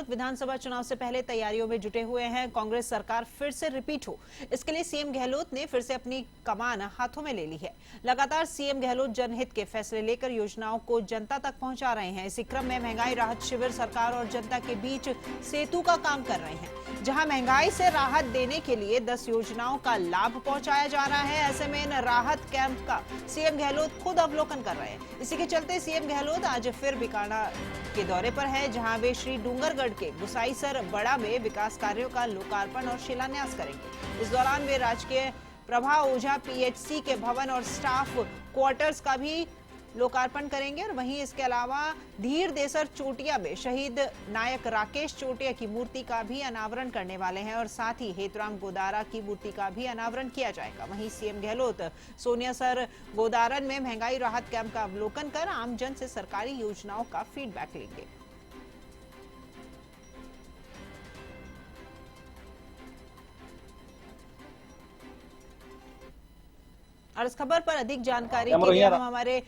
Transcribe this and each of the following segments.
गहलोत विधानसभा चुनाव से पहले तैयारियों में जुटे हुए हैं। कांग्रेस सरकार फिर से रिपीट हो, इसके लिए सीएम गहलोत ने फिर से अपनी कमान हाथों में ले ली है। लगातार सीएम गहलोत जनहित के फैसले लेकर योजनाओं को जनता तक पहुंचा रहे हैं। इसी क्रम में महंगाई राहत शिविर सरकार और जनता के बीच सेतु का काम कर रहे हैं, जहां महंगाई से राहत देने के लिए 10 योजनाओं का लाभ पहुंचाया जा रहा है। ऐसे में इन राहत कैंप का सीएम गहलोत खुद अवलोकन कर रहे हैं। इसी के चलते सीएम गहलोत आज फिर बीकानेर के दौरे पर है, जहां वे श्री डूंगरगढ़ के गुसाईसर बड़ा में विकास कार्यों का लोकार्पण और शिलान्यास करेंगे। इस दौरान वे राजकीय प्रभा ओझा पीएचसी के भवन और स्टाफ क्वार्टर्स का भी लोकार्पण करेंगे। और वहीं इसके अलावा धीर देसर चोटिया में शहीद नायक राकेश चोटिया की मूर्ति का भी अनावरण करने वाले हैं और साथ ही हेतराम गोदारा की मूर्ति का भी अनावरण किया जाएगा। वहीं सीएम गहलोत सोनियासर गोदारन में महंगाई राहत कैंप का अवलोकन कर आमजन से सरकारी योजनाओं का फीडबैक लेंगे। और इस खबर पर अधिक जानकारी के लिए हम हमारे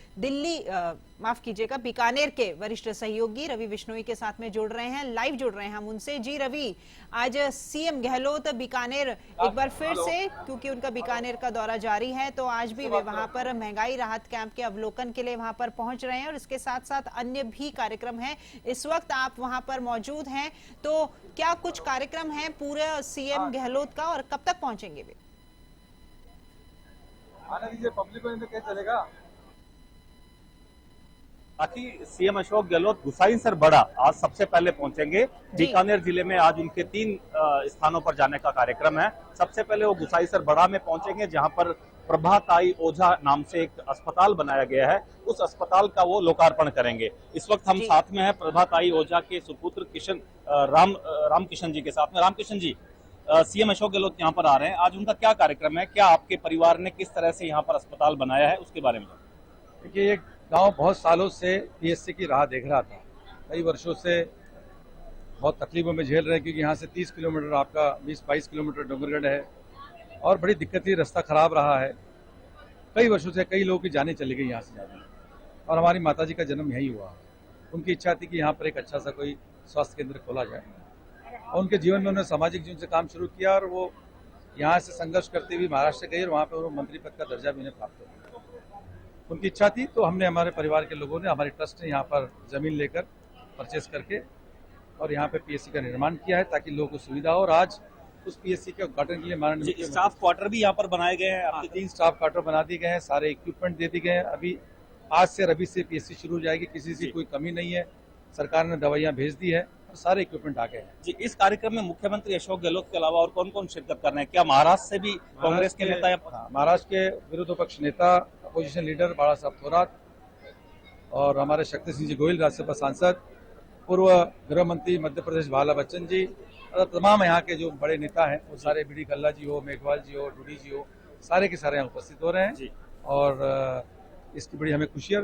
बीकानेर के वरिष्ठ सहयोगी रवि बिश्नोई के साथ में जुड़ रहे हैं, लाइव जुड़ रहे हैं हम उनसे। जी रवि, आज सीएम गहलोत बीकानेर एक बार फिर से, क्योंकि उनका बीकानेर का दौरा जारी है, तो आज भी वे वहां पर महंगाई राहत कैंप के अवलोकन के लिए वहां पर पहुंच रहे हैं और इसके साथ साथ अन्य भी कार्यक्रम है। इस वक्त आप वहां पर मौजूद हैं, तो क्या कुछ कार्यक्रम है पूरे सीएम गहलोत का और कब तक पहुंचेंगे वे? आने दीजिए, पब्लिक को क्या चलेगा। बाकी सीएम अशोक गहलोत गुसाईसर बड़ा आज सबसे पहले पहुंचेंगे। बीकानेर जिले में आज उनके 3 स्थानों पर जाने का कार्यक्रम है। सबसे पहले वो गुसाईसर बड़ा में पहुंचेंगे, जहां पर प्रभाताई ओझा नाम से एक अस्पताल बनाया गया है, उस अस्पताल का वो लोकार्पण करेंगे। इस वक्त हम साथ में हैं प्रभाताई ओझा के सुपुत्र किशन राम किशन जी के साथ में। राम किशन जी, सीएम अशोक गहलोत यहाँ पर आ रहे हैं, आज उनका क्या कार्यक्रम है? क्या आपके परिवार ने किस तरह से यहाँ पर अस्पताल बनाया है, उसके बारे में? देखिए, ये गांव बहुत सालों से पीएचसी की राह देख रहा था। कई वर्षों से बहुत तकलीफों में झेल रहे हैं, क्योंकि यहाँ से 30 किलोमीटर, आपका 20-22 किलोमीटर डूंगरगढ़ है और बड़ी दिक्कत थी, रास्ता खराब रहा है। कई वर्षों से कई लोगों की जानें चली गई यहाँ से जाने, और हमारी माताजी का जन्म यहीं हुआ। उनकी इच्छा थी कि यहाँ पर एक अच्छा सा कोई स्वास्थ्य केंद्र खोला जाए, और उनके जीवन में उन्होंने सामाजिक जीवन से काम शुरू किया और वो यहाँ से संघर्ष करते हुए महाराष्ट्र गए और वहाँ पर उन्होंने मंत्री पद का दर्जा भी उन्हें प्राप्त हो। उनकी इच्छा थी, तो हमने, हमारे परिवार के लोगों ने, हमारे ट्रस्ट ने यहाँ पर जमीन लेकर परचेस करके और यहाँ पे पीएचसी का निर्माण किया है, ताकि लोगों को सुविधा हो। और आज उस पीएचसी के उद्घाटन के लिए माननीय स्टाफ क्वार्टर भी यहाँ पर बनाए गए हैं। आपके 3 स्टाफ क्वार्टर बना दिए गए हैं, सारे इक्विपमेंट दे दिए गए हैं। अभी आज से रवि से पीएचसी शुरू हो जाएगी, किसी से कोई कमी नहीं है। सरकार ने दवाइयाँ भेज दी है, सारे इक्विपमेंट आ गए हैं। जी, इस कार्यक्रम में मुख्यमंत्री अशोक गहलोत के अलावा और कौन कौन शिरकत कर रहे हैं? क्या महाराष्ट्र से भी कांग्रेस के नेता? महाराष्ट्र के विरोधी पक्ष नेता, अपोजिशन लीडर बाला साहब थोराट और हमारे शक्ति सिंह जी गोयल, राज्यसभा सांसद, पूर्व गृह मंत्री मध्य प्रदेश भाला बच्चन जी, और तमाम यहाँ के जो बड़े नेता हैं, वो सारे, बीडी कल्ला जी हो, मेघवाल जी हो, डूडी जी हो, सारे के सारे यहाँ उपस्थित हो रहे हैं। और इसकी बड़ी हमें खुशी है।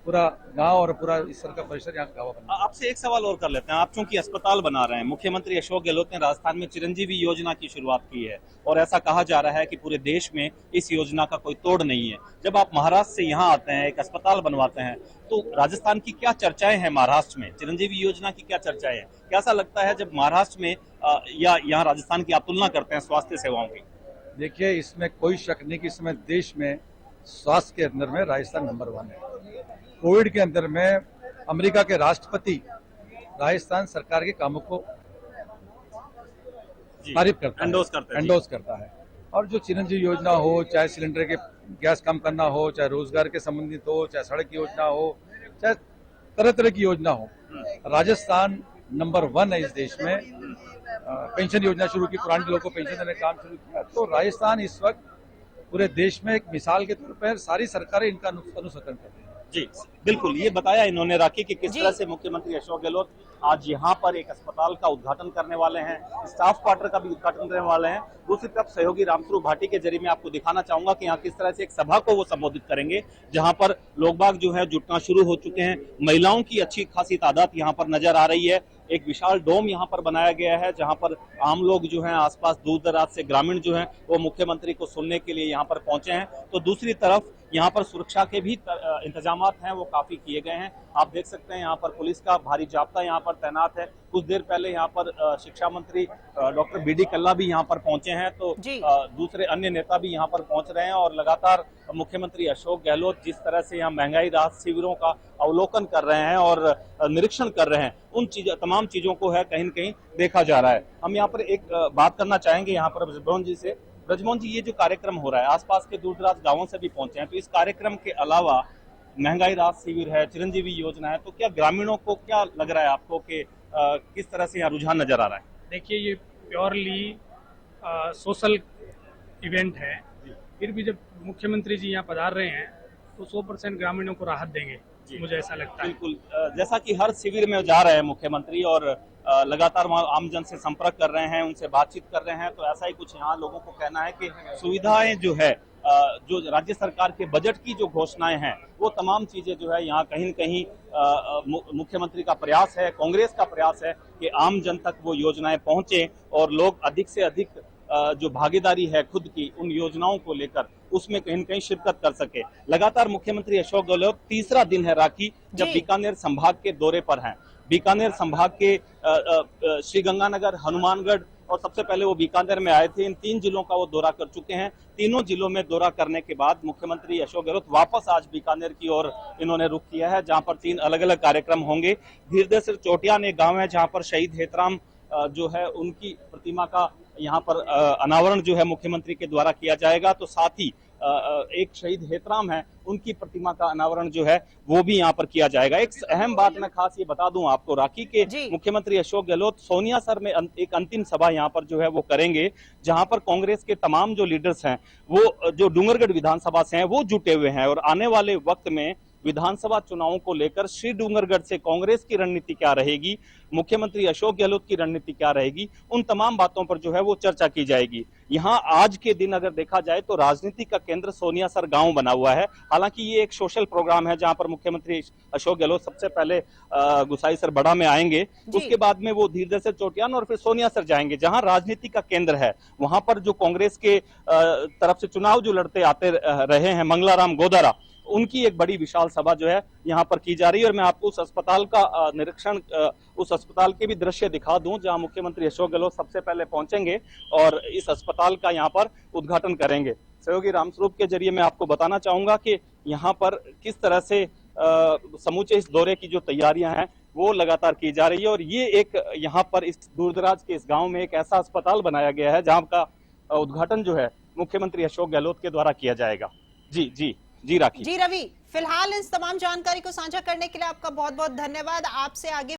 पूरा गांव और पूरा इस तरह का परिसर यहाँ गाँव बना। आपसे एक सवाल और कर लेते हैं। आप चूंकि अस्पताल बना रहे हैं, मुख्यमंत्री अशोक गहलोत ने राजस्थान में चिरंजीवी योजना की शुरुआत की है और ऐसा कहा जा रहा है कि पूरे देश में इस योजना का कोई तोड़ नहीं है। जब आप महाराष्ट्र से यहाँ आते हैं, एक अस्पताल बनवाते हैं, तो राजस्थान की क्या चर्चाएं हैं? महाराष्ट्र में चिरंजीवी योजना की क्या चर्चाएं हैं? कैसा लगता है जब महाराष्ट्र में या यहाँ राजस्थान की आप तुलना करते हैं स्वास्थ्य सेवाओं की? देखिए, इसमें कोई शक नहीं कि इस समय देश में स्वास्थ्य के अंदर में राजस्थान नंबर 1 है। कोविड के अंदर में अमेरिका के राष्ट्रपति राजस्थान सरकार के कामों को तारीफ करता है, एंडोर्स करता है। और जो चिरंजीवी योजना हो, चाहे सिलेंडर के गैस कम करना हो, चाहे रोजगार के संबंधित हो, चाहे सड़क की योजना हो, चाहे तरह तरह की योजना हो, राजस्थान नंबर 1 है इस देश में। पेंशन योजना शुरू की, पुराने लोगों को पेंशन देने का काम शुरू किया। तो राजस्थान इस वक्त पूरे देश में एक मिसाल के तौर पर सारी सरकारें इनका अनुसरण कर रही हैं। जी बिल्कुल, ये बताया इन्होंने राखी कि किस तरह से मुख्यमंत्री अशोक गहलोत आज यहाँ पर एक अस्पताल का उद्घाटन करने वाले हैं, स्टाफ क्वार्टर का भी उद्घाटन करने वाले हैं। दूसरी तरफ सहयोगी रामस्वरूप भाटी के जरिए मैं आपको दिखाना चाहूंगा कि यहाँ किस तरह से एक सभा को वो संबोधित करेंगे, जहाँ पर लोग बाग जो है जुटना शुरू हो चुके हैं। महिलाओं की अच्छी खासी तादाद यहाँ पर नजर आ रही है। एक विशाल डोम यहाँ पर बनाया गया है, जहाँ पर आम लोग जो हैं, आसपास दूर दराज से ग्रामीण जो हैं, वो मुख्यमंत्री को सुनने के लिए यहाँ पर पहुंचे हैं। तो दूसरी तरफ यहाँ पर सुरक्षा के भी इंतजाम हैं, वो काफी किए गए हैं। आप देख सकते हैं यहाँ पर पुलिस का भारी जाब्ता यहाँ पर तैनात है। कुछ देर पहले यहाँ पर शिक्षा मंत्री डॉक्टर बीडी कल्ला भी यहाँ पर पहुंचे हैं, तो दूसरे अन्य नेता भी यहाँ पर पहुंच रहे हैं और लगातार मुख्यमंत्री अशोक गहलोत जिस तरह से यहाँ महंगाई राहत शिविरों का अवलोकन कर रहे हैं और निरीक्षण कर रहे हैं, उन तमाम चीजों को है कहीं न कहीं देखा जा रहा है। हम यहाँ पर एक बात करना चाहेंगे यहाँ पर ब्रजमोहन जी से। ब्रजमोहन जी, ये जो कार्यक्रम हो रहा है, आसपास के दूर दराज गांवों से भी पहुंचे हैं, तो इस कार्यक्रम के अलावा महंगाई राहत शिविर है, चिरंजीवी योजना है, तो क्या ग्रामीणों को क्या लग रहा है आपको कि किस तरह से यहाँ रुझान नजर आ रहा है? देखिए, ये प्योरली सोशल इवेंट है, फिर भी जब मुख्यमंत्री जी यहाँ पधार रहे हैं तो 100% ग्रामीणों को राहत देंगे, मुझे ऐसा लगता है। बिल्कुल, जैसा कि हर शिविर में जा रहे हैं मुख्यमंत्री और लगातार आमजन से संपर्क कर रहे हैं, उनसे बातचीत कर रहे हैं, तो ऐसा ही कुछ यहाँ लोगों को कहना है कि सुविधाएं जो है, जो राज्य सरकार के बजट की जो घोषणाएं हैं, वो तमाम चीजें जो है यहाँ कहीं न कहीं मुख्यमंत्री का प्रयास है, कांग्रेस का प्रयास है कि आम जन तक वो योजनाएं पहुंचे और लोग अधिक से अधिक जो भागीदारी है खुद की उन योजनाओं को लेकर उसमें कहीं न कहीं शिरकत कर सके। लगातार मुख्यमंत्री अशोक गहलोत तीसरा दिन है राखी जब बीकानेर संभाग के दौरे पर हैं। बीकानेर संभाग के श्रीगंगानगर, हनुमानगढ़ और सबसे पहले वो बीकानेर में आए थे। इन 3 जिलों का वो दौरा कर चुके हैं। तीनों जिलों में दौरा करने के बाद मुख्यमंत्री अशोक गहलोत वापस आज बीकानेर की ओर इन्होंने रुख किया है, जहां पर 3 अलग अलग कार्यक्रम होंगे। धीरदेसर चोटियान एक गांव है जहां पर शहीद हेतराम जो है उनकी प्रतिमा का यहाँ पर अनावरण जो है मुख्यमंत्री के द्वारा किया जाएगा, तो साथ ही एक शहीद हेतराम है उनकी प्रतिमा का अनावरण जो है वो भी यहाँ पर किया जाएगा। एक अहम बात मैं खास ये बता दूं आपको राखी के, मुख्यमंत्री अशोक गहलोत सोनियासर में एक अंतिम सभा यहाँ पर जो है वो करेंगे, जहां पर कांग्रेस के तमाम जो लीडर्स हैं वो जो डूंगरगढ़ विधानसभा से हैं वो जुटे हुए हैं और आने वाले वक्त में विधानसभा चुनावों को लेकर श्री डूंगरगढ़ से कांग्रेस की रणनीति क्या रहेगी, मुख्यमंत्री अशोक गहलोत की रणनीति क्या रहेगी, उन तमाम बातों पर जो है वो चर्चा की जाएगी। यहाँ आज के दिन अगर देखा जाए तो राजनीति का केंद्र सोनियासर गांव बना हुआ है। हालांकि ये एक सोशल प्रोग्राम है जहां पर मुख्यमंत्री अशोक गहलोत सबसे पहले गुसाईसर बड़ा में आएंगे, उसके बाद में वो धीरदेसर चोटियान और फिर सोनियासर जाएंगे, जहां राजनीति का केंद्र है। वहां पर जो कांग्रेस के तरफ से चुनाव जो लड़ते आते रहे हैं मंगलाराम गोदारा, उनकी एक बड़ी विशाल सभा जो है यहाँ पर की जा रही है। और मैं आपको उस अस्पताल का निरीक्षण, उस अस्पताल के भी दृश्य दिखा दूं जहां मुख्यमंत्री अशोक गहलोत सबसे पहले पहुंचेंगे और इस अस्पताल का यहाँ पर उद्घाटन करेंगे। सहयोगी रामस्वरूप के जरिए मैं आपको बताना चाहूंगा कि यहाँ पर किस तरह से समूचे इस दौरे की जो तैयारियां हैं वो लगातार की जा रही है और ये एक यहाँ पर इस दूरदराज के इस गाँव में एक ऐसा अस्पताल बनाया गया है जहाँ का उद्घाटन जो है मुख्यमंत्री अशोक गहलोत के द्वारा किया जाएगा। जी राखी। जी रवि, फिलहाल इस तमाम जानकारी को साझा करने के लिए आपका बहुत बहुत धन्यवाद। आपसे आगे